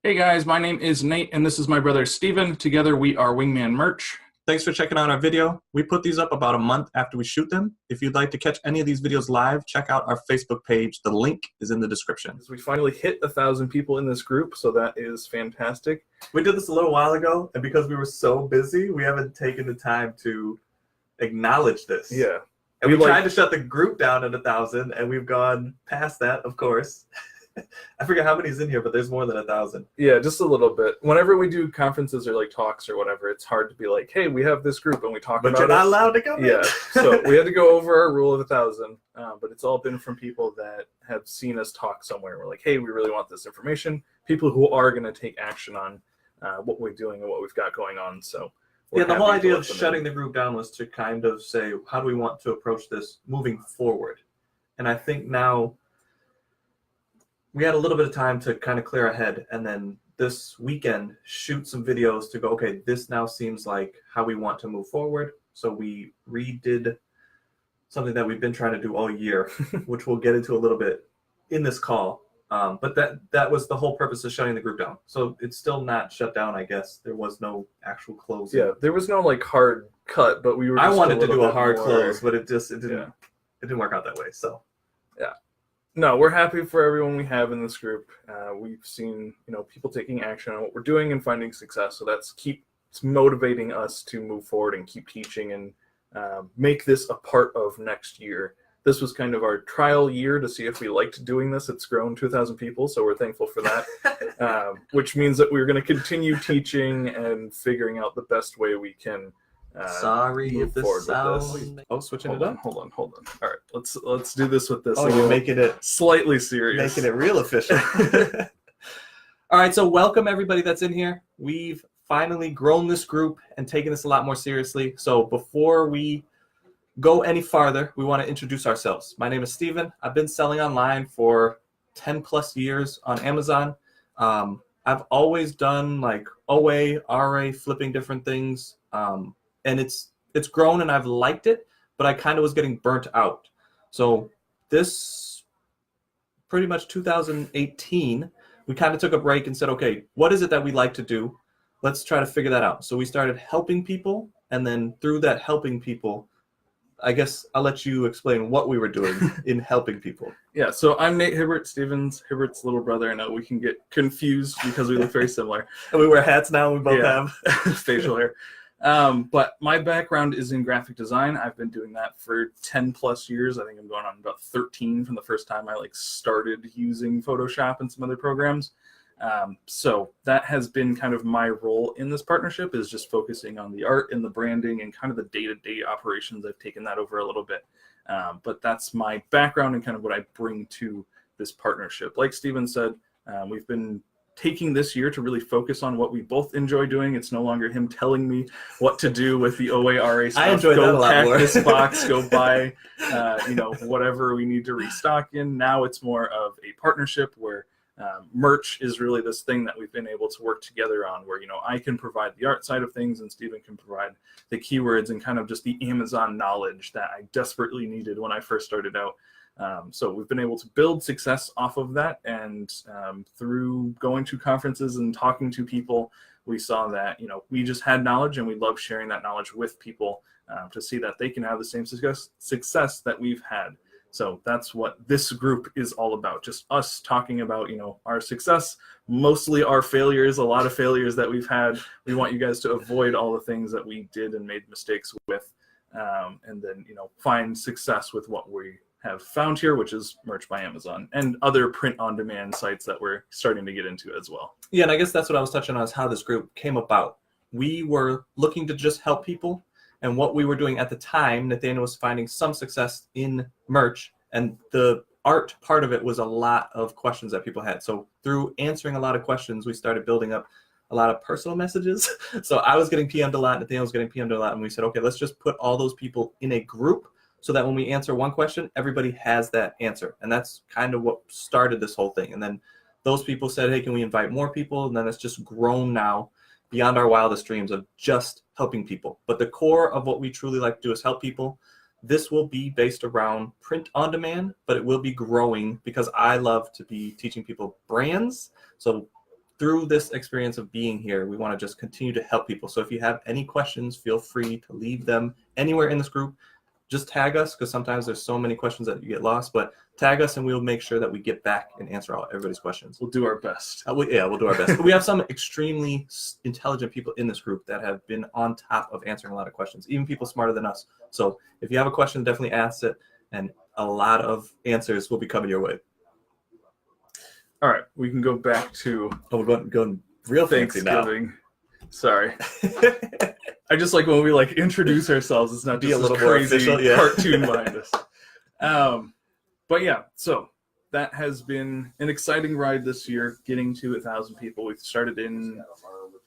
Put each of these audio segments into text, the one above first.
Hey guys, my name is Nate and this is my brother Steven. Together we are Wingman Merch. Thanks for checking out our video. We put these up about a month after we shoot them. If you'd like to catch any of these videos live, check out our Facebook page. The link is in the description. We finally hit 1,000 people in this group, so that is fantastic. We did this a little while ago, and because we were so busy, we haven't taken the time to acknowledge this. Yeah. And we tried to shut the group down at 1,000, and we've gone past that, of course. I forget how many's in here, but there's more than 1,000. Yeah, just a little bit. Whenever we do conferences or like talks or whatever, it's hard to be like, hey, we have this group and we talk about it. But you're not allowed to come in. Yeah, so we had to go over our rule of 1,000, but it's all been from people that have seen us talk somewhere. We're like, hey, we really want this information. People who are going to take action on what we're doing and what we've got going on. So yeah, the whole idea of shutting the group down was to kind of say, how do we want to approach this moving forward? And I think now we had a little bit of time to kind of clear our head, and then this weekend shoot some videos to go, okay, this now seems like how we want to move forward. So we redid something that we've been trying to do all year, which we'll get into a little bit in this call. But that was the whole purpose of shutting the group down. So it's still not shut down, I guess. There was no actual closing. Yeah, there was no like hard cut, but we were. I wanted to do a hard close, but it didn't. Yeah. It didn't work out that way. So yeah. No, we're happy for everyone we have in this group. We've seen, people taking action on what we're doing and finding success. So it's motivating us to move forward and keep teaching and make this a part of next year. This was kind of our trial year to see if we liked doing this. It's grown to 1,000 people, so we're thankful for that, which means that we're going to continue teaching and figuring out the best way we can. Sorry if the sound. Oh, switching it up. Hold on. All right, let's do this with this. Oh, you're making it slightly serious, making it real official. All right, so welcome everybody that's in here. We've finally grown this group and taken this a lot more seriously. So before we go any farther, we want to introduce ourselves. My name is Steven. I've been selling online for 10 plus years on Amazon. I've always done like OA, RA, flipping different things. And it's grown and I've liked it, but I kind of was getting burnt out. So this pretty much 2018, we kind of took a break and said, okay, what is it that we like to do? Let's try to figure that out. So we started helping people, and then through that helping people, I guess I'll let you explain what we were doing in helping people. Yeah, so I'm Nate Hibbert, Hibbert's little brother. I know we can get confused because we look very similar. And we wear hats now, we both have facial hair. But my background is in graphic design. I've been doing that for 10 plus years. I think I'm going on about 13 from the first time I started using Photoshop and some other programs. So that has been kind of my role in this partnership, is just focusing on the art and the branding and kind of the day-to-day operations. I've taken that over a little bit. But that's my background and kind of what I bring to this partnership. Like Steven said, we've been taking this year to really focus on what we both enjoy doing. It's no longer him telling me what to do with the OARA stuff. I enjoy that a lot pack more. This box, go buy, whatever we need to restock in. Now it's more of a partnership where merch is really this thing that we've been able to work together on, where, I can provide the art side of things and Steven can provide the keywords and kind of just the Amazon knowledge that I desperately needed when I first started out. So we've been able to build success off of that, and through going to conferences and talking to people, we saw that we just had knowledge, and we love sharing that knowledge with people to see that they can have the same success that we've had. So that's what this group is all about, just us talking about our success, mostly our failures, a lot of failures that we've had. We want you guys to avoid all the things that we did and made mistakes with, and then find success with what we have found here, which is Merch by Amazon and other print-on-demand sites that we're starting to get into as well. Yeah, and I guess that's what I was touching on, is how this group came about. We were looking to just help people, and what we were doing at the time, Nathaniel was finding some success in merch, and the art part of it was a lot of questions that people had. So through answering a lot of questions, we started building up a lot of personal messages. So I was getting PM'd a lot, Nathaniel was getting PM'd a lot, and we said, okay, let's just put all those people in a group, so that when we answer one question, everybody has that answer. And that's kind of what started this whole thing. And then those people said, hey, can we invite more people? And then it's just grown now beyond our wildest dreams of just helping people. But the core of what we truly like to do is help people. This will be based around print on demand, but it will be growing because I love to be teaching people brands. So through this experience of being here, we want to just continue to help people. So if you have any questions, feel free to leave them anywhere in this group. Just tag us, because sometimes there's so many questions that you get lost, but tag us and we'll make sure that we get back and answer everybody's questions. We'll do our best. We'll do our best. But we have some extremely intelligent people in this group that have been on top of answering a lot of questions, even people smarter than us. So if you have a question, definitely ask it, and a lot of answers will be coming your way. All right, we can go back to we're going real fancy now. Thanksgiving. Sorry. I just like when we like introduce ourselves. It's not just a little this more crazy official, yeah. cartoon behind us. But yeah, so that has been an exciting ride this year, getting to 1,000 people. We started in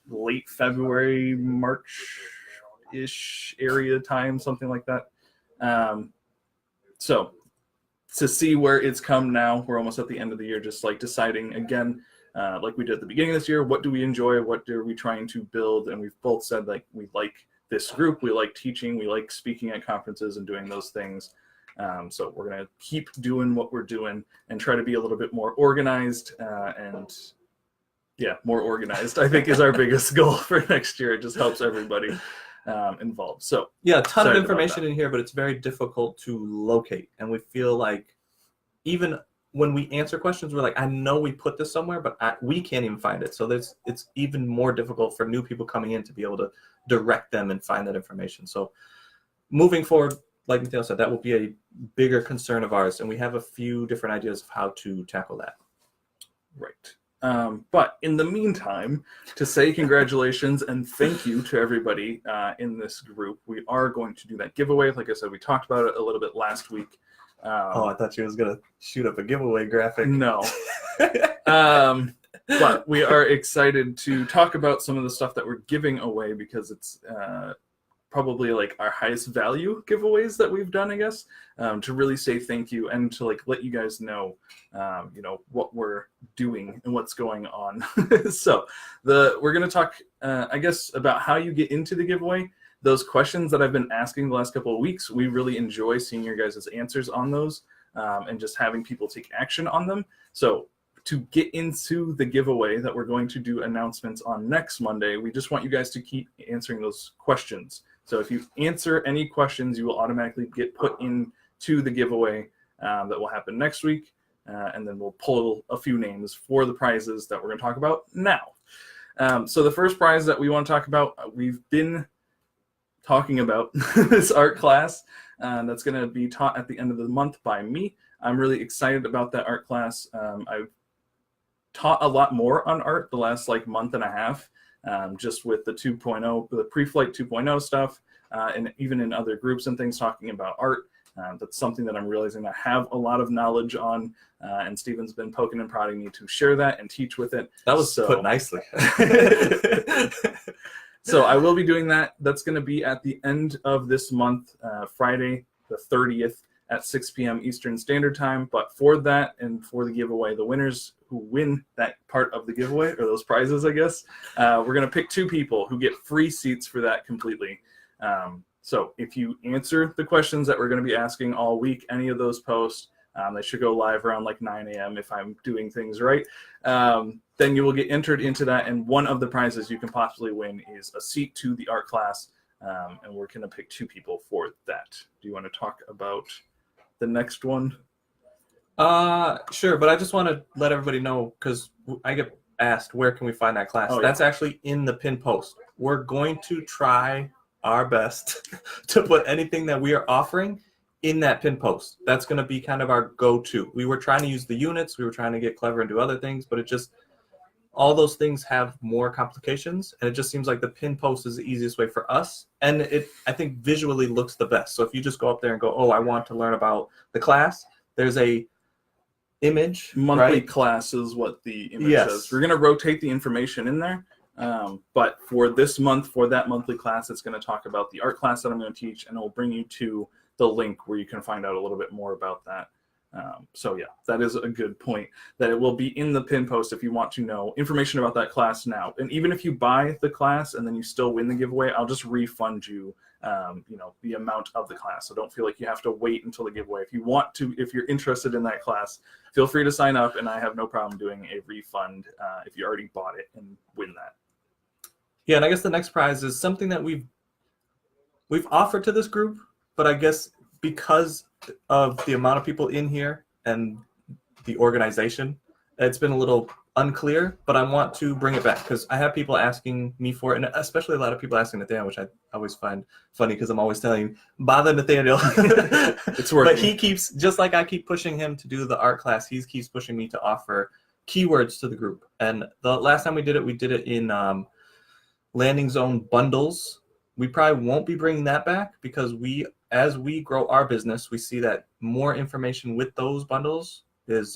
late February, March-ish area time, something like that. So to see where it's come now, we're almost at the end of the year, just like deciding again, like we did at the beginning of this year, what do we enjoy? What are we trying to build? And we've both said like we like this group, we like teaching, we like speaking at conferences and doing those things. So we're going to keep doing what we're doing and try to be a little bit more organized more organized, I think, is our biggest goal for next year. It just helps everybody involved. So yeah, a ton of information in here, but it's very difficult to locate. And we feel like even when we answer questions, we're like, I know we put this somewhere, but we can't even find it. So it's even more difficult for new people coming in to be able to direct them and find that information. So moving forward, like Mateo said, that will be a bigger concern of ours. And we have a few different ideas of how to tackle that. Right. But in the meantime, to say congratulations and thank you to everybody in this group, we are going to do that giveaway. Like I said, we talked about it a little bit last week. I thought you was going to shoot up a giveaway graphic. No. But we are excited to talk about some of the stuff that we're giving away because it's probably like our highest value giveaways that we've done, I guess, to really say thank you and to like let you guys know, what we're doing and what's going on. So we're going to talk, I guess, about how you get into the giveaway. Those questions that I've been asking the last couple of weeks, we really enjoy seeing your guys' answers on those and just having people take action on them. So to get into the giveaway that we're going to do announcements on next Monday, we just want you guys to keep answering those questions. So if you answer any questions, you will automatically get put into the giveaway that will happen next week. And then we'll pull a few names for the prizes that we're going to talk about now. So the first prize that we want to talk about, we've been talking about this art class that's going to be taught at the end of the month by me. I'm really excited about that art class. I've taught a lot more on art the last month and a half, just with the 2.0, the pre-flight 2.0 stuff, and even in other groups and things talking about art. That's something that I'm realizing I have a lot of knowledge on, and Steven's been poking and prodding me to share that and teach with it. That was put nicely. So I will be doing that. That's going to be at the end of this month, Friday the 30th at 6 p.m. Eastern Standard Time. But for that and for the giveaway, the winners who win that part of the giveaway, or those prizes, I guess, we're going to pick 2 people who get free seats for that completely. So if you answer the questions that we're going to be asking all week, any of those posts, they should go live around 9 a.m. if I'm doing things right. Then you will get entered into that, and one of the prizes you can possibly win is a seat to the art class, and we're going to pick 2 people for that. Do you want to talk about the next one? Sure, but I just want to let everybody know, because I get asked, where can we find that class? That's actually in the pin post. We're going to try our best to put anything that we are offering in that pin post. That's going to be kind of our go-to. We were trying to use the units. We were trying to get clever and do other things, but all those things have more complications, and it just seems like the pin post is the easiest way for us, and it, I think, visually looks the best. So if you just go up there and go, oh, I want to learn about the class, there's a image. Monthly class is what the image is. We're going to rotate the information in there, but for this month, for that monthly class, it's going to talk about the art class that I'm going to teach, and it'll bring you to the link where you can find out a little bit more about that. So yeah, that is a good point, that it will be in the pin post if you want to know information about that class now. And even if you buy the class and then you still win the giveaway, I'll just refund you, the amount of the class. So don't feel like you have to wait until the giveaway. If you want to, if you're interested in that class, feel free to sign up, and I have no problem doing a refund if you already bought it and win that. Yeah, and I guess the next prize is something that we've offered to this group, but I guess because of the amount of people in here and the organization, it's been a little unclear, but I want to bring it back because I have people asking me for it, and especially a lot of people asking Nathaniel, which I always find funny because I'm always telling him, bother Nathaniel. It's working. But he keeps, just like I keep pushing him to do the art class, he keeps pushing me to offer keywords to the group. And the last time we did it in landing zone bundles. We probably won't be bringing that back because as we grow our business, we see that more information with those bundles is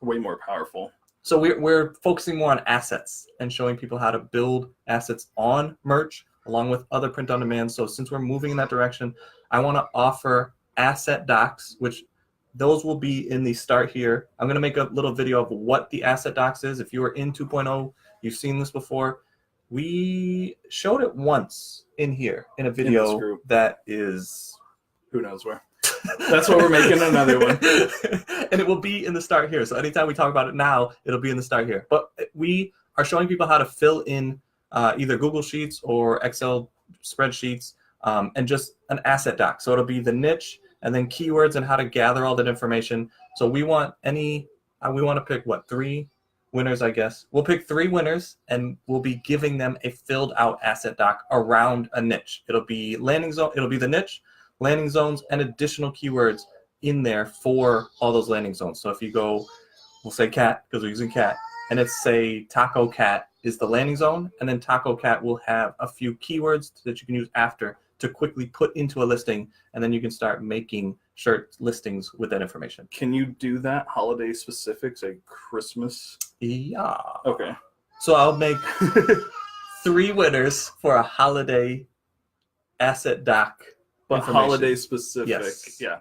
way more powerful. So we're focusing more on assets and showing people how to build assets on merch along with other print on demand. So since we're moving in that direction, I want to offer asset docs, which those will be in the start here. I'm going to make a little video of what the asset docs is. If you were in 2.0, you've seen this before. We showed it once in here in a video that is who knows where. That's why we're making another one. And it will be in the start here. So anytime we talk about it now, it'll be in the start here. But we are showing people how to fill in either Google Sheets or Excel spreadsheets and just an asset doc. So it'll be the niche and then keywords and how to gather all that information. So we want to pick what, 3 winners, I guess. We'll pick 3 winners and we'll be giving them a filled out asset doc around a niche. It'll be landing zone, it'll be the niche, landing zones, and additional keywords in there for all those landing zones. So if you go, we'll say cat because we're using cat, and it's say taco cat is the landing zone, and then taco cat will have a few keywords that you can use after to quickly put into a listing, and then you can start making shirt listings with that information. Can you do that holiday specific, say Christmas? Yeah. Okay. So I'll make 3 winners for a holiday asset doc. But holiday specific. Yes. Yeah.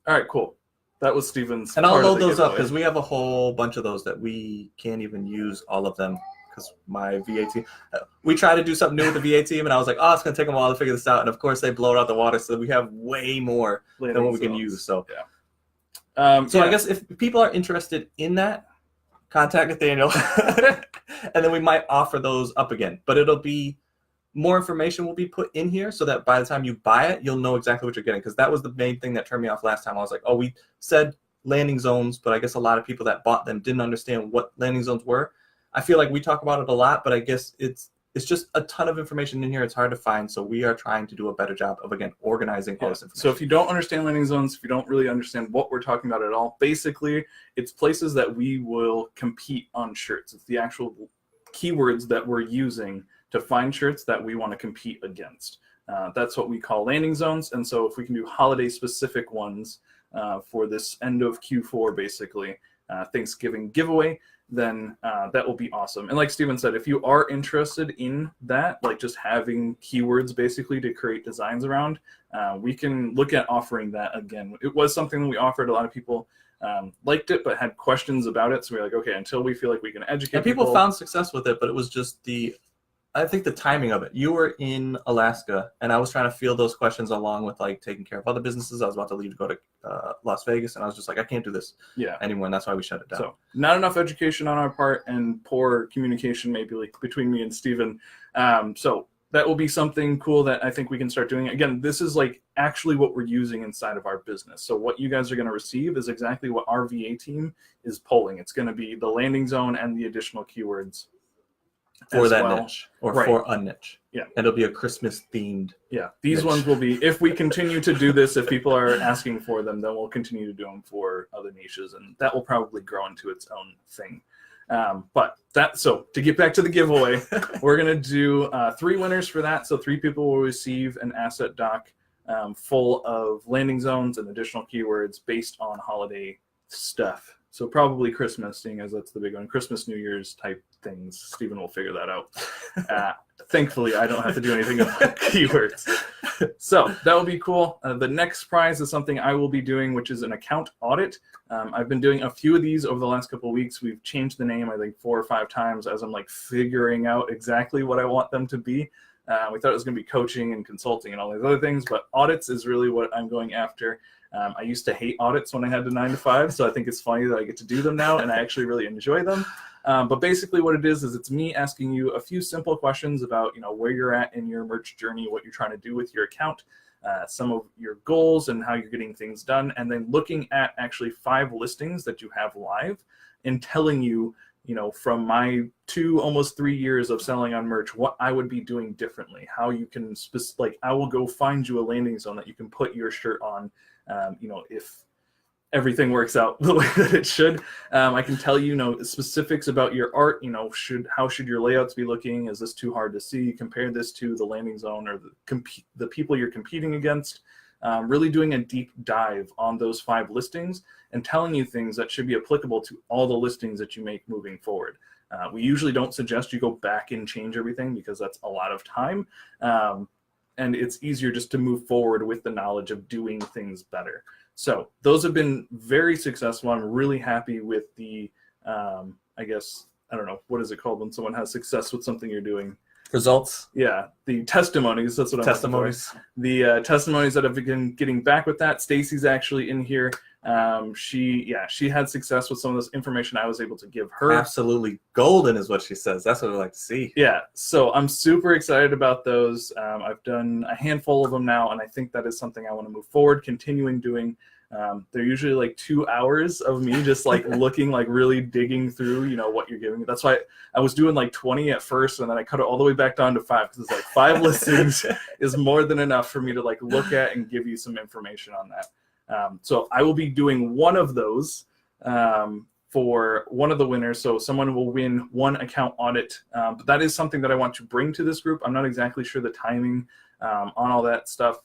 All right, cool. That was Steven's. And I'll load those up because we have a whole bunch of those that we can't even use all of them because my VA team. We tried to do something new with the VA team, and I was like, oh, it's going to take them a while to figure this out. And of course, they blow it out the water, so we have way more than what we can use. So, yeah. I guess if people are interested in that, contact Nathaniel, and then we might offer those up again. But it'll be more information will be put in here so that by the time you buy it, you'll know exactly what you're getting. Because that was the main thing that turned me off last time. I was like, oh, we said landing zones, but I guess a lot of people that bought them didn't understand what landing zones were. I feel like we talk about it a lot, but I guess it's just a ton of information in here. It's hard to find. So we are trying to do a better job of, again, organizing all this information. So if you don't understand landing zones, if you don't really understand what we're talking about at all, basically it's places that we will compete on shirts. It's the actual keywords that we're using to find shirts that we want to compete against. That's what we call landing zones. And so if we can do holiday specific ones for this end of Q4, basically, Thanksgiving giveaway, then that will be awesome. And like Steven said, if you are interested in that, like just having keywords basically to create designs around, we can look at offering that again. It was something that we offered. A lot of people liked it, but had questions about it. So we're like, okay, until we feel like we can educate and people found success with it, but it was just I think the timing of it. You were in Alaska, and I was trying to field those questions along with like taking care of other businesses. I was about to leave to go to Las Vegas, and I was just like, I can't do this anymore, and that's why we shut it down. So not enough education on our part and poor communication maybe like between me and Steven. So that will be something cool that I think we can start doing. Again, this is like actually what we're using inside of our business. So what you guys are going to receive is exactly what our VA team is polling. It's going to be the landing zone and the additional keywords. For that niche or for a niche. Yeah. And it'll be a Christmas themed. Yeah. These ones will be, if we continue to do this, if people are asking for them, then we'll continue to do them for other niches, and that will probably grow into its own thing. So to get back to the giveaway, we're going to do 3 winners for that. So 3 people will receive an asset doc full of landing zones and additional keywords based on holiday stuff. So probably Christmas, seeing as that's the big one. Christmas, New Year's type things. Steven will figure that out. thankfully, I don't have to do anything about keywords. So that will be cool. The next prize is something I will be doing, which is an account audit. I've been doing a few of these over the last couple of weeks. We've changed the name, I think, 4 or 5 times as I'm like figuring out exactly what I want them to be. We thought it was going to be coaching and consulting and all these other things, but audits is really what I'm going after. I used to hate audits when I had the 9 to 5, so I think it's funny that I get to do them now, and I actually really enjoy them. But basically what it is it's me asking you a few simple questions about, where you're at in your merch journey, what you're trying to do with your account, some of your goals and how you're getting things done, and then looking at actually 5 listings that you have live and telling you, from my 2, almost 3 years of selling on merch, what I would be doing differently, how you can, I will go find you a landing zone that you can put your shirt on, if everything works out the way that it should. I can tell you, specifics about your art, how should your layouts be looking? Is this too hard to see? Compare this to the landing zone or the people you're competing against. Really doing a deep dive on those 5 listings and telling you things that should be applicable to all the listings that you make moving forward. We usually don't suggest you go back and change everything because that's a lot of time. And it's easier just to move forward with the knowledge of doing things better. So those have been very successful. I'm really happy with the, I guess, I don't know, what is it called when someone has success with something you're doing? Results. Yeah, the testimonies. That's what I'm testimonies. The testimonies that have been getting back with that. Stacy's actually in here. She had success with some of this information I was able to give her. Absolutely golden is what she says. That's what I like to see. Yeah, so I'm super excited about those. I've done a handful of them now, and I think that is something I want to move forward, continuing doing. They're usually like 2 hours of me just like looking, like really digging through, what you're giving me. That's why I was doing like 20 at first, and then I cut it all the way back down to 5 because it's like 5 listings is more than enough for me to like look at and give you some information on that. So I will be doing one of those for one of the winners. So someone will win one account audit. But that is something that I want to bring to this group. I'm not exactly sure the timing on all that stuff.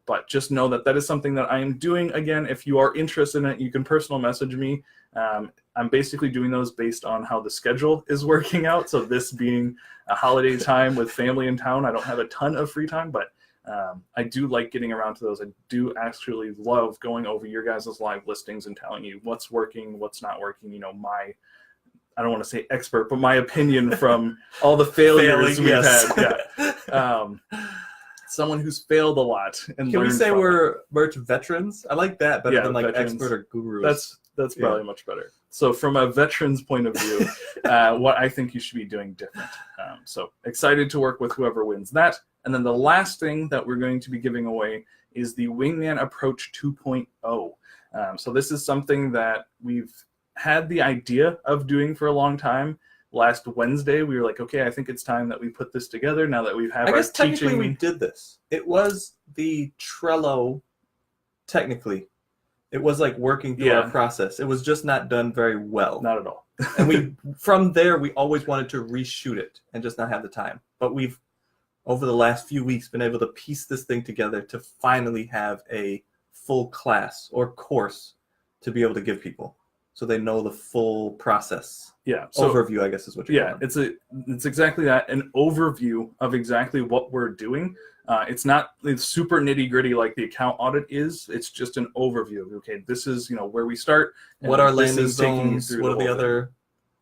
But just know that that is something that I am doing. Again, if you are interested in it, you can personal message me. I'm basically doing those based on how the schedule is working out. So this being a holiday time with family in town, I don't have a ton of free time, but I do like getting around to those. I do actually love going over your guys' live listings and telling you what's working, what's not working. I don't want to say expert, but my opinion from all the failures we've had. Yeah. Someone who's failed a lot. And can we say we're merch veterans? I like that better than like veterans. Expert or gurus. That's probably much better. So from a veteran's point of view, what I think you should be doing different. So excited to work with whoever wins that. And then the last thing that we're going to be giving away is the Wingman Approach 2.0. So this is something that we've had the idea of doing for a long time. Last Wednesday, we were like, okay, I think it's time that we put this together now that we've had our teaching. I guess technically we did this. It was the Trello, technically. It was like working through our process. It was just not done very well. Not at all. And from there, we always wanted to reshoot it and just not have the time. But we've, over the last few weeks, been able to piece this thing together to finally have a full class or course to be able to give people, so they know the full process. Yeah. So, overview, I guess, is what you're calling. It's exactly that, an overview of exactly what we're doing. It's not super nitty gritty like the account audit is. It's just an overview of, okay, this is, where we start. What are landing zones? What are the other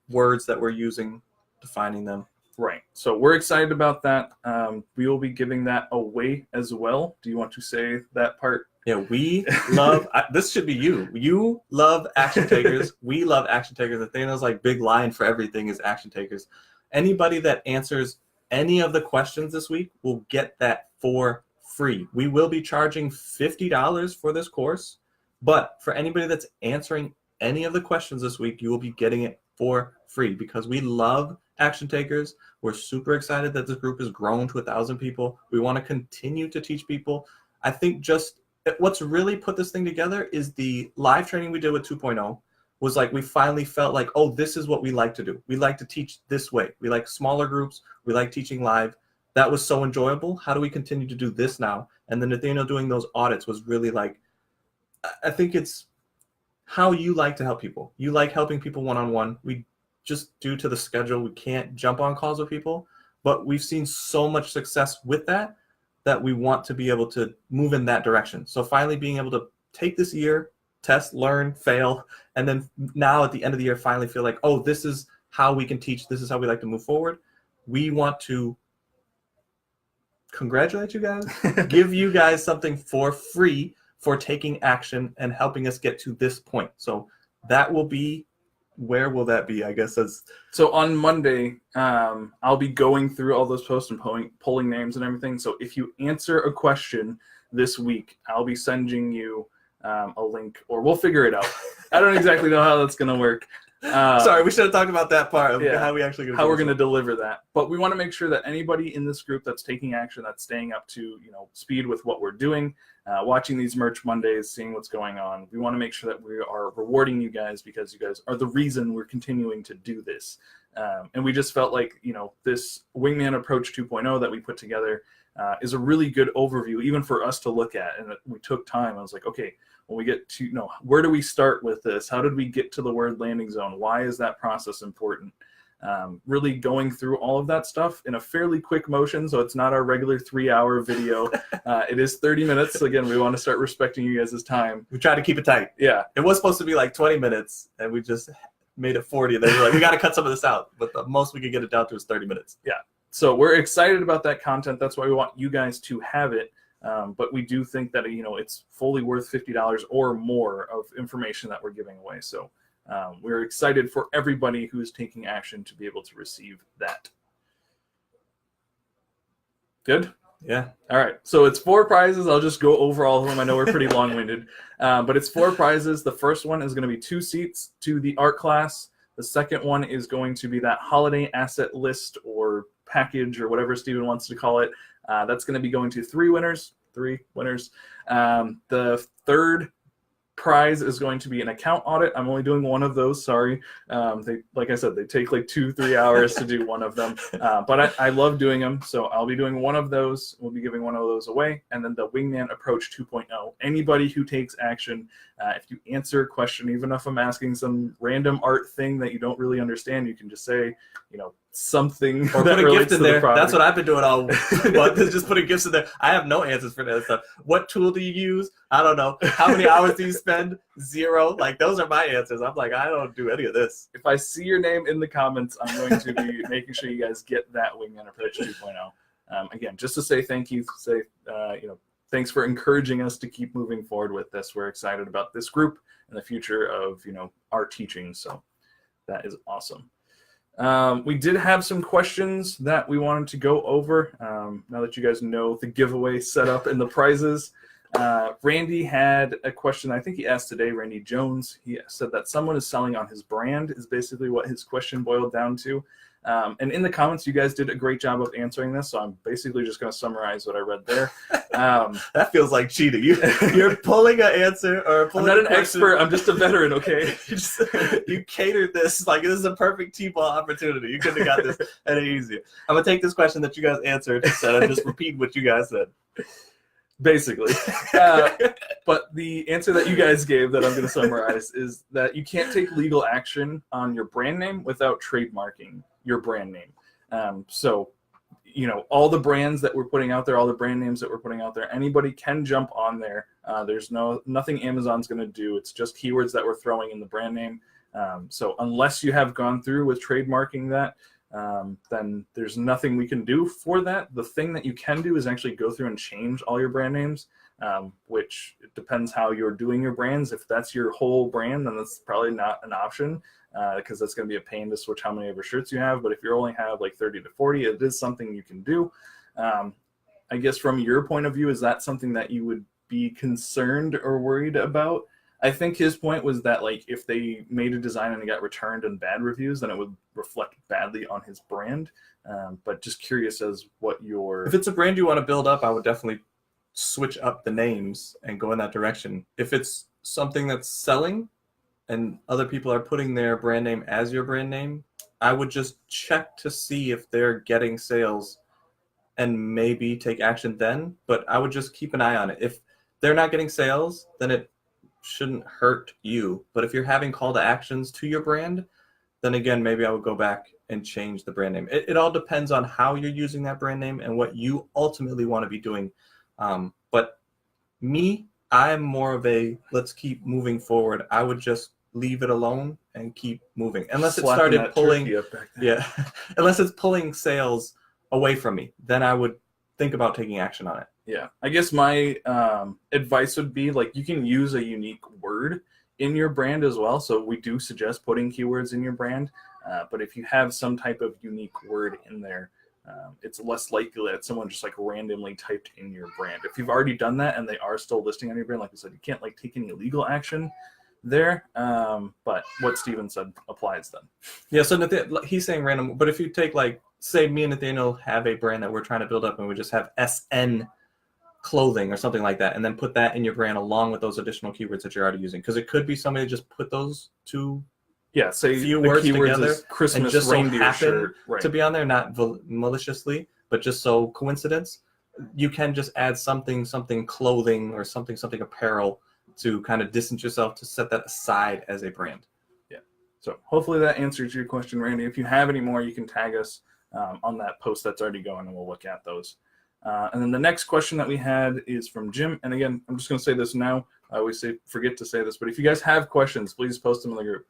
words that we're using, defining them? Right. So we're excited about that. We will be giving that away as well. Do you want to say that part? Yeah, we love, this should be you. You love action takers. We love action takers. The thing that's like big line for everything is action takers. Anybody that answers any of the questions this week will get that for free. We will be charging $50 for this course, but for anybody that's answering any of the questions this week, you will be getting it for free because we love action takers. We're super excited that this group has grown to 1,000 people. We want to continue to teach people. I think just what's really put this thing together is the live training we did with 2.0 was like we finally felt like, oh, this is what we like to do. We like to teach this way. We like smaller groups. We like teaching live. That was so enjoyable. How do we continue to do this now? And then Nathaniel doing those audits was really like, I think it's how you like to help people. You like helping people one-on-one. We just, due to the schedule, we can't jump on calls with people. but we've seen so much success with that we want to be able to move in that direction. So finally being able to take this year, test, learn, fail, and then now at the end of the year finally feel like, oh, this is how we can teach, this is how we like to move forward. We want to congratulate you guys, give you guys something for free for taking action and helping us get to this point. So that will be, where will that be? I guess as so on Monday, I'll be going through all those posts and pulling names and everything. So if you answer a question this week, I'll be sending you a link, or we'll figure it out. I don't exactly know how that's going to work. Sorry, we should have talked about that part of yeah, how we're going to deliver that. But we want to make sure that anybody in this group that's taking action, that's staying up to speed with what we're doing, watching these merch Mondays, seeing what's going on. We want to make sure that we are rewarding you guys, because you guys are the reason we're continuing to do this. And we just felt like this Wingman Approach 2.0 that we put together is a really good overview, even for us to look at. And we took time. I was like, okay, when we get to, where do we start with this? How did we get to the word landing zone? Why is that process important? Really going through all of that stuff in a fairly quick motion. So it's not our regular 3-hour video. It is 30 minutes. Again, we want to start respecting you guys' time. We try to keep it tight. Yeah. It was supposed to be like 20 minutes and we just made it 40. And then we're like, we got to cut some of this out. But the most we could get it down to is 30 minutes. Yeah. So we're excited about that content. That's why we want you guys to have it. But we do think that, it's fully worth $50 or more of information that we're giving away. So we're excited for everybody who is taking action to be able to receive that. Good? Yeah. All right. So it's 4 prizes. I'll just go over all of them. I know we're pretty long-winded, but it's 4 prizes. The first one is going to be 2 seats to the art class. The second one is going to be that holiday asset list or package or whatever Steven wants to call it. That's going to be going to 3 winners. The third prize is going to be an account audit. I'm only doing one of those. Sorry. Like I said, they take like 2-3 hours to do one of them. But I love doing them. So I'll be doing one of those. We'll be giving one of those away. And then the Wingman Approach 2.0. Anybody who takes action, if you answer a question, even if I'm asking some random art thing that you don't really understand, you can just say, something or that put a relates gift in to the there. product. That's what I've been doing all month, is just putting gifts in there. I have no answers for that stuff. What tool do you use? I don't know. How many hours do you spend? 0. Like, those are my answers. I'm like, I don't do any of this. If I see your name in the comments, I'm going to be making sure you guys get that Wingman Approach 2.0. Again, just to say thank you, thanks for encouraging us to keep moving forward with this. We're excited about this group and the future of our teaching. So that is awesome. We did have some questions that we wanted to go over. Now that you guys know the giveaway setup and the prizes, Randy had a question. I think he asked today, Randy Jones. He said that someone is selling on his brand is basically what his question boiled down to. And in the comments, you guys did a great job of answering this, so I'm basically just going to summarize what I read there. That feels like cheating. You're pulling an answer or pulling I'm not an expert. I'm just a veteran, okay? You catered this like this is a perfect T-ball opportunity. You couldn't have got this any easier. I'm going to take this question that you guys answered and just repeat what you guys said. Basically. But the answer that you guys gave that I'm going to summarize is that you can't take legal action on your brand name without trademarking your brand name. So, all the brands that we're putting out there, all the brand names that we're putting out there, anybody can jump on there. There's nothing Amazon's going to do. It's just keywords that we're throwing in the brand name. So unless you have gone through with trademarking that, then there's nothing we can do for that. The thing that you can do is actually go through and change all your brand names, which it depends how you're doing your brands. If that's your whole brand, then that's probably not an option, because that's going to be a pain to switch how many of your shirts you have. But if you only have like 30 to 40, it is something you can do. I guess from your point of view, is that something that you would be concerned or worried about? I think his point was that, like, if they made a design and it got returned in bad reviews, then it would reflect badly on his brand. But just curious as what your... If it's a brand you want to build up, I would definitely switch up the names and go in that direction. If it's something that's selling and other people are putting their brand name as your brand name, I would just check to see if they're getting sales and maybe take action then. But I would just keep an eye on it. If they're not getting sales, then it shouldn't hurt you. But if you're having call to actions to your brand, then again, maybe I would go back and change the brand name. It all depends on how you're using that brand name and what you ultimately want to be doing. But me, I'm more of a let's keep moving forward. I would just leave it alone and keep moving. Unless it started pulling, yeah, unless it's pulling sales away from me, then I would think about taking action on it. Yeah, I guess my advice would be like you can use a unique word in your brand as well. So we do suggest putting keywords in your brand. But if you have some type of unique word in there, it's less likely that someone just like randomly typed in your brand. If you've already done that and they are still listing on your brand, like I said, you can't like take any legal action there. But what Steven said applies then. Yeah, so he's saying random, but if you take like, say me and Nathaniel have a brand that we're trying to build up and we just have SN clothing or something like that, and then put that in your brand along with those additional keywords that you're already using. Because it could be somebody just put those two say few words together is Christmas and just reindeer so happen shirt, right, to be on there, not maliciously, but just so coincidence. You can just add something clothing or something apparel to kind of distance yourself, to set that aside as a brand. Yeah. So hopefully that answers your question, Randy. If you have any more, you can tag us on that post that's already going, and we'll look at those. And then the next question that we had is from Jim. And again, I'm just going to say this now. I always forget to say this, but if you guys have questions, please post them in the group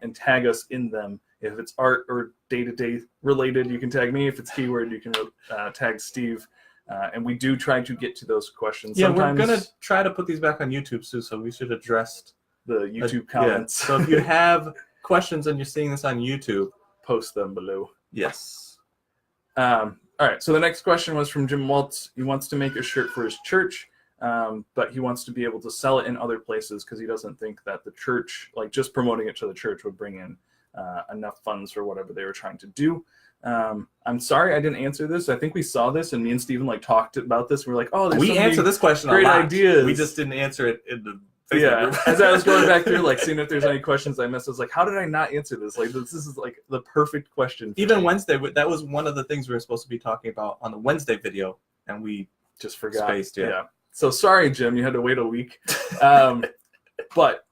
and tag us in them. If it's art or day-to-day related, you can tag me. If it's keyword, you can tag Steve. And we do try to get to those questions. Yeah, sometimes we're going to try to put these back on YouTube too, so we should address the YouTube comments. Yeah. So if you have questions and you're seeing this on YouTube, post them below. Yes. All right, so the next question was from Jim Waltz. He wants to make a shirt for his church, but he wants to be able to sell it in other places because he doesn't think that the church, like just promoting it to the church, would bring in enough funds for whatever they were trying to do. I'm sorry I didn't answer this. I think we saw this, and me and Steven like talked about this. We were like, oh, we answer this question great a lot. ideas. We just didn't answer it in the Facebook group. As I was going back through, like seeing if there's any questions I missed, I was like, how did I not answer this? Like this is like the perfect question. Even Wednesday, that was one of the things we were supposed to be talking about on the Wednesday video, and we just forgot. Spaced, yeah. So sorry, Jim, you had to wait a week. But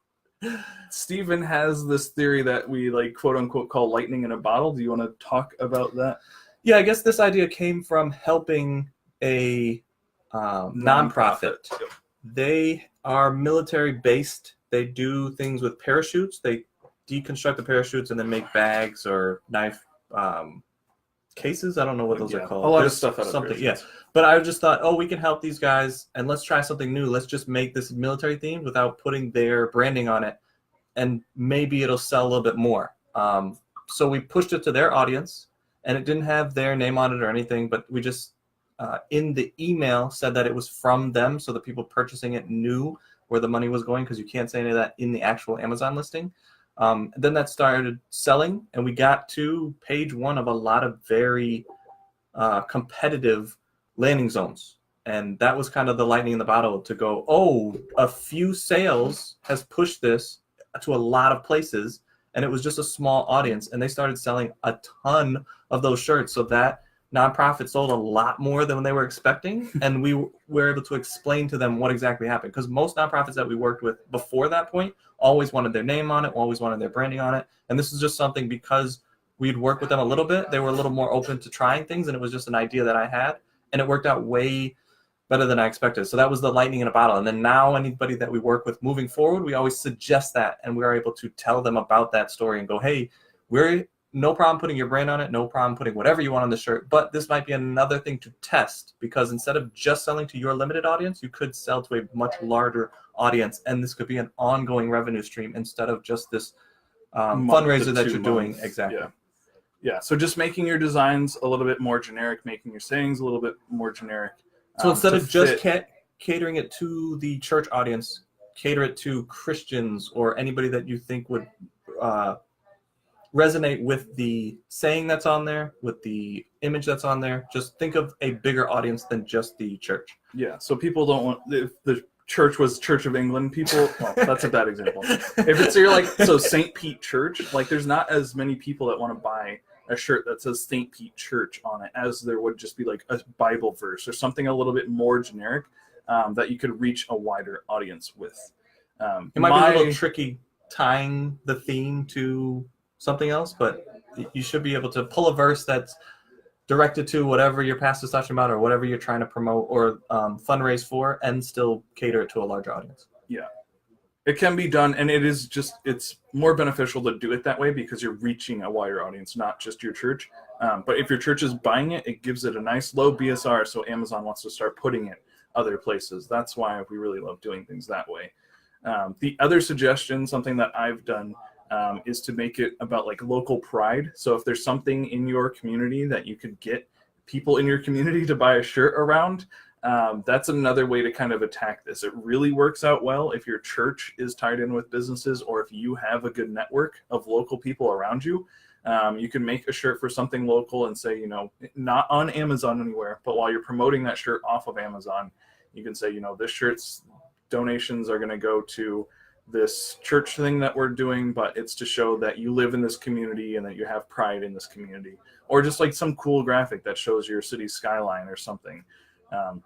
Steven has this theory that we like quote unquote call lightning in a bottle. Do you want to talk about that? Yeah, I guess this idea came from helping a nonprofit. Yep. They are military based. They do things with parachutes. They deconstruct the parachutes and then make bags or knife cases. I don't know what those are called. A lot of stuff out of something. parachutes. Yeah. But I just thought, we can help these guys and let's try something new. Let's just make this military themed without putting their branding on it, and maybe it'll sell a little bit more. So we pushed it to their audience, and it didn't have their name on it or anything, but we just in the email said that it was from them, so the people purchasing it knew where the money was going, because you can't say any of that in the actual Amazon listing. Then that started selling, and we got to page 1 of a lot of very competitive landing zones. And that was kind of the lightning in the bottle to go, a few sales has pushed this to a lot of places, and it was just a small audience, and they started selling a ton of those shirts. So that nonprofit sold a lot more than they were expecting, and we were able to explain to them what exactly happened, because most nonprofits that we worked with before that point always wanted their name on it, always wanted their branding on it, and this is just something, because we'd worked with them a little bit, they were a little more open to trying things, and it was just an idea that I had, and it worked out way better than I expected. So that was the lightning in a bottle. And then now anybody that we work with moving forward, we always suggest that, and we are able to tell them about that story and go, hey, we're no problem putting your brand on it, no problem putting whatever you want on the shirt, but this might be another thing to test, because instead of just selling to your limited audience, you could sell to a much larger audience, and this could be an ongoing revenue stream instead of just this fundraiser that you're doing. Exactly. Yeah. So just making your designs a little bit more generic, making your sayings a little bit more generic. So instead of just catering it to the church audience, cater it to Christians or anybody that you think would resonate with the saying that's on there, with the image that's on there. Just think of a bigger audience than just the church. Yeah, so people don't want, if the church was Church of England, people, well, that's a bad example. If it's your St. Pete Church, like there's not as many people that want to buy a shirt that says St. Pete Church on it as there would just be like a Bible verse or something a little bit more generic that you could reach a wider audience with. It might be a little tricky tying the theme to something else, but you should be able to pull a verse that's directed to whatever your pastor's talking about or whatever you're trying to promote or fundraise for, and still cater it to a larger audience. Yeah. It can be done, and it's more beneficial to do it that way because you're reaching a wider audience, not just your church. But if your church is buying it, it gives it a nice low BSR, so Amazon wants to start putting it other places. That's why we really love doing things that way. The other suggestion, something that I've done, is to make it about like local pride. So if there's something in your community that you could get people in your community to buy a shirt around, that's another way to kind of attack this. It really works out well if your church is tied in with businesses, or if you have a good network of local people around you. You can make a shirt for something local and say, not on Amazon anywhere, but while you're promoting that shirt off of Amazon, you can say, this shirt's donations are going to go to this church thing that we're doing, but it's to show that you live in this community and that you have pride in this community. Or just like some cool graphic that shows your city's skyline or something.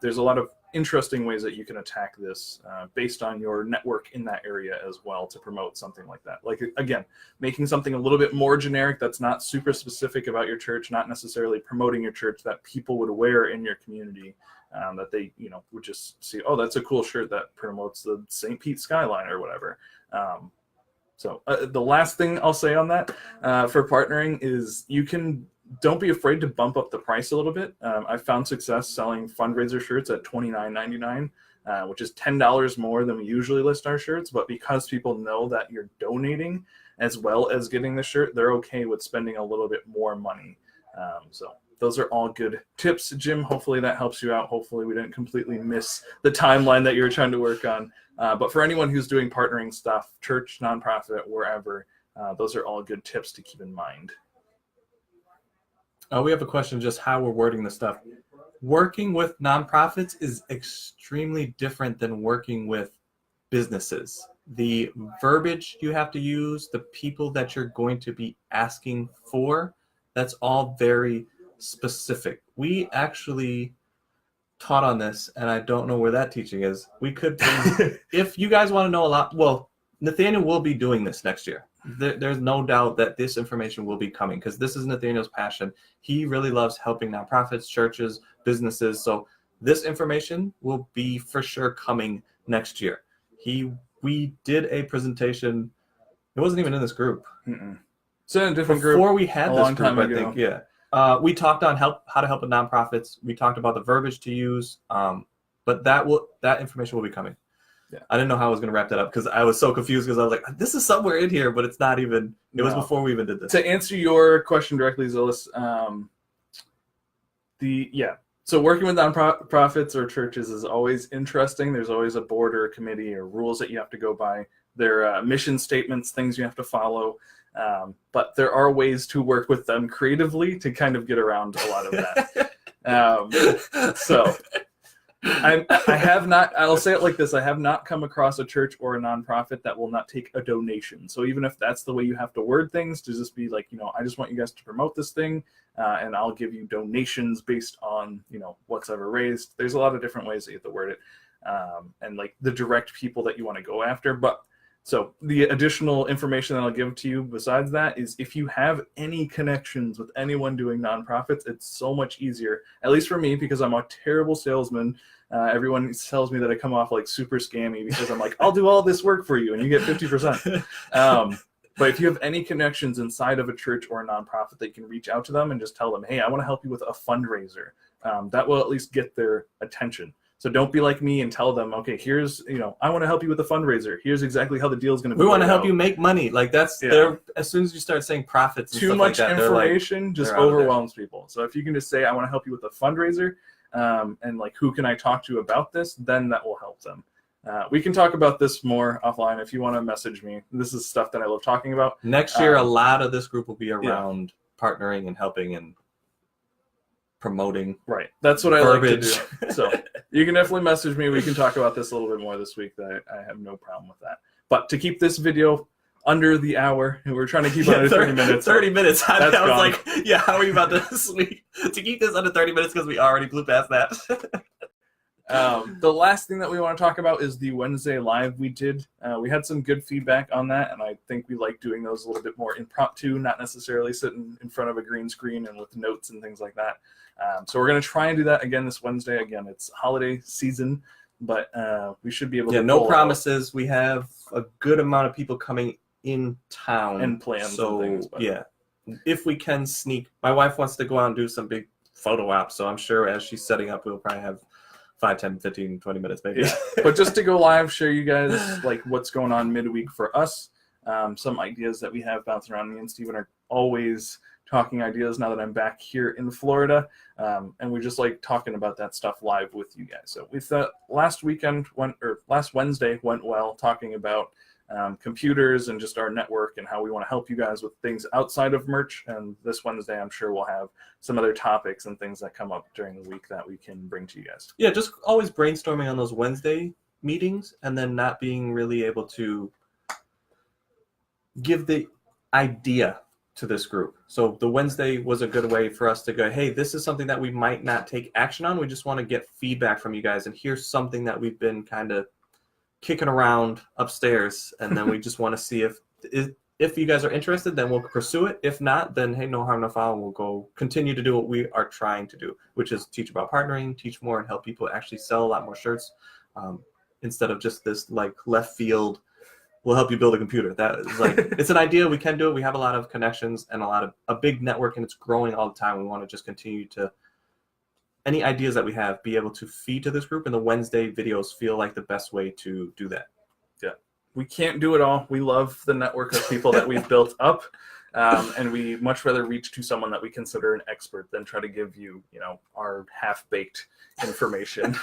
There's a lot of interesting ways that you can attack this based on your network in that area as well to promote something like that. Like, again, making something a little bit more generic that's not super specific about your church, not necessarily promoting your church, that people would wear in your community, that they would just see, oh, that's a cool shirt that promotes the St. Pete skyline or whatever. So the last thing I'll say on that for partnering is don't be afraid to bump up the price a little bit. I've found success selling fundraiser shirts at $29.99, which is $10 more than we usually list our shirts. But because people know that you're donating as well as getting the shirt, they're okay with spending a little bit more money. So those are all good tips, Jim. Hopefully that helps you out. Hopefully we didn't completely miss the timeline that you were trying to work on. But for anyone who's doing partnering stuff, church, nonprofit, wherever, those are all good tips to keep in mind. We have a question, just how we're wording this stuff. Working with nonprofits is extremely different than working with businesses. The verbiage you have to use, the people that you're going to be asking for, that's all very specific. We actually taught on this, and I don't know where that teaching is. We could, if you guys want to know a lot, well, Nathaniel will be doing this next year. There's no doubt that this information will be coming because this is Nathaniel's passion. He really loves helping nonprofits, churches, businesses. So this information will be for sure coming next year. We did a presentation. It wasn't even in this group. It's in a different group. Before we had a this long group, time I ago. think. Yeah. We talked on how to help with nonprofits. We talked about the verbiage to use. But that information will be coming. Yeah. I didn't know how I was going to wrap that up because I was so confused because I was like, this is somewhere in here, but it's not even. It was before we even did this. To answer your question directly, Zillis, so working with nonprofits or churches is always interesting. There's always a board or a committee or rules that you have to go by. There are mission statements, things you have to follow. But there are ways to work with them creatively to kind of get around a lot of that. So I have not, I'll say it like this, I have not come across a church or a nonprofit that will not take a donation. So even if that's the way you have to word things, to just be like, I just want you guys to promote this thing, and I'll give you donations based on, what's ever raised. There's a lot of different ways that you have to word it, and like the direct people that you want to go after. But so the additional information that I'll give to you besides that is if you have any connections with anyone doing nonprofits, it's so much easier, at least for me, because I'm a terrible salesman. Everyone tells me that I come off like super scammy because I'm like, I'll do all this work for you and you get 50%. But if you have any connections inside of a church or a nonprofit, that you can reach out to them and just tell them, hey, I want to help you with a fundraiser. That will at least get their attention. So don't be like me and tell them, okay, here's, I want to help you with a fundraiser. Here's exactly how the deal is going to be. We want to help you make money. Like that's there. As soon as you start saying profits, and too stuff much like that, information just overwhelms people. So if you can just say, I want to help you with a fundraiser, and like, who can I talk to about this? Then that will help them. We can talk about this more offline if you want to message me. This is stuff that I love talking about. Next year, a lot of this group will be around partnering and helping and promoting. Right. That's what verbiage. I like to do. So you can definitely message me. We can talk about this a little bit more this week. I have no problem with that. But to keep this video under the hour, and we're trying to keep it under 30 minutes. 30 minutes. I was gone. like, how are you about to sleep? To keep this under 30 minutes because we already blew past that. The last thing that we want to talk about is the Wednesday live we did. We had some good feedback on that, and I think we like doing those a little bit more impromptu, not necessarily sitting in front of a green screen and with notes and things like that. So we're going to try and do that again this Wednesday. Again, it's holiday season, but we should be able to. Yeah, no promises. We have a good amount of people coming in town and plans and things. But yeah, if we can sneak. My wife wants to go out and do some big photo ops, so I'm sure as she's setting up, we'll probably have 5, 10, 15, 20 minutes maybe. Yeah. But just to go live, share you guys like what's going on midweek for us, some ideas that we have bouncing around. Me and Steven are always talking ideas now that I'm back here in Florida, and we just like talking about that stuff live with you guys. So we thought last Wednesday went well, talking about computers and just our network and how we want to help you guys with things outside of merch. And this Wednesday, I'm sure we'll have some other topics and things that come up during the week that we can bring to you guys. Yeah, just always brainstorming on those Wednesday meetings and then not being really able to give the idea to this group. So the Wednesday was a good way for us to go, hey, this is something that we might not take action on. We just want to get feedback from you guys. And here's something that we've been kind of kicking around upstairs, and then we just want to see if you guys are interested, then we'll pursue it. If not, then hey, no harm, no foul. We'll go continue to do what we are trying to do, which is teach about partnering, teach more, and help people actually sell a lot more shirts instead of just this like left field. We'll help you build a computer. That is like it's an idea. We can do it. We have a lot of connections and a big network, and it's growing all the time. We want to just continue to. Any ideas that we have, be able to feed to this group, and the Wednesday videos feel like the best way to do that. Yeah, we can't do it all. We love the network of people that we've built up, and we much rather reach to someone that we consider an expert than try to give you, our half-baked information.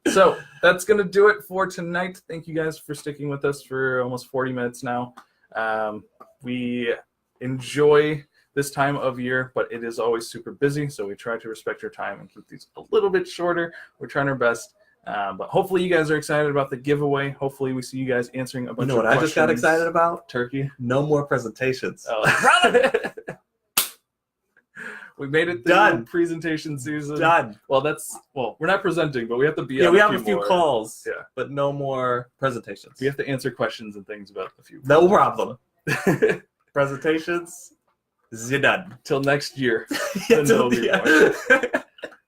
So that's going to do it for tonight. Thank you guys for sticking with us for almost 40 minutes now. We enjoy this time of year, but it is always super busy, so we try to respect your time and keep these a little bit shorter. We're trying our best, but hopefully you guys are excited about the giveaway. Hopefully we see you guys answering a bunch of questions. You know what I just got excited about? Turkey. No more presentations. Oh. We made it through Done. Presentation season. Done. Well, we're not presenting, but we have to be. Yeah, we have a few more calls. Yeah, but no more presentations. We have to answer questions and things about a few. No problem. Presentations. Done. Till next year. Yeah, All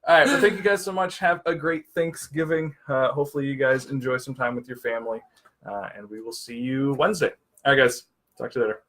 right. Well, thank you guys so much. Have a great Thanksgiving. Hopefully you guys enjoy some time with your family. And we will see you Wednesday. All right, guys. Talk to you later.